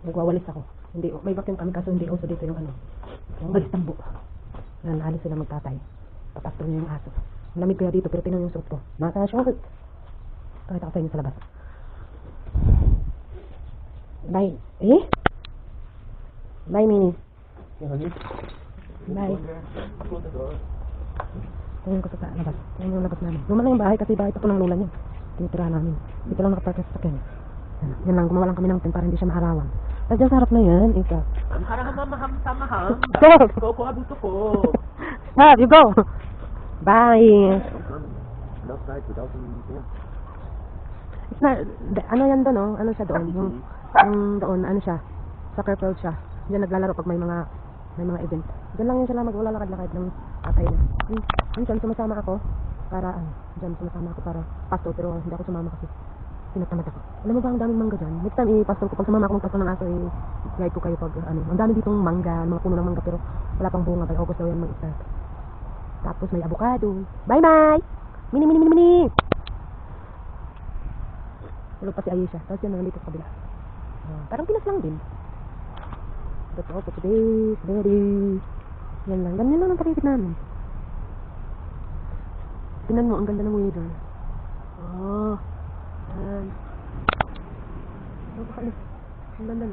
Nagwawalis ako. Hindi, may vacuum kami kaso hindi uso dito yung ano. Yung walis tambo. Yan, alis sila magtatay. Papastol niyo yung aso. Malamig kaya dito pero tingnan yung suot ko. Naka-short. Pakita ko sa inyo sa labas. Bye. Eh? Bye, Minnie. Bye. Tingnan ko sa labas. Tingnan yung labas namin. Luma na yung bahay kasi bahay pa po ng lola niya. Tinitirahan namin. Dito lang nakapark sa sakyan. Yan lang, gumawa lang kami ng tent para hindi siya maharawang. Tapos dyan sa harap na yan, ika. Maham-maham-samaham. Stop! Ikaw po abuto ko. Stop, you go! Bye! Left side without It's not, ano yan doon, oh? Ano siya doon? Yung doon, ano siya? Soccer field siya. Diyan naglalaro pag may mga event. Diyan lang yun sila maglalakad-lakad ng atay na. Diyan sumasama ako para, diyan sumasama ako para pasto, pero hindi ako sumama kasi tinatamad ako. Alam mo ba ang daming mangga dyan? Next time ipastol ko, pag sumama ako magpastol ng aso, i-guide ko kayo pag ang dami ditong mangga, mga puno ng mangga, pero wala pang bunga, by August daw yan mag-start. Tapos may avocado. Bye-bye! Mini! Tulog pa si Ayesha. Tapos yan, nandito sa kabila. Parang Pinas lang din. Totoo po today. Ready. Yan lang. Ganyan lang ang pakikit namin. Tingnan mo, ang ganda ng weather. Oh. Yan. Ang ganda.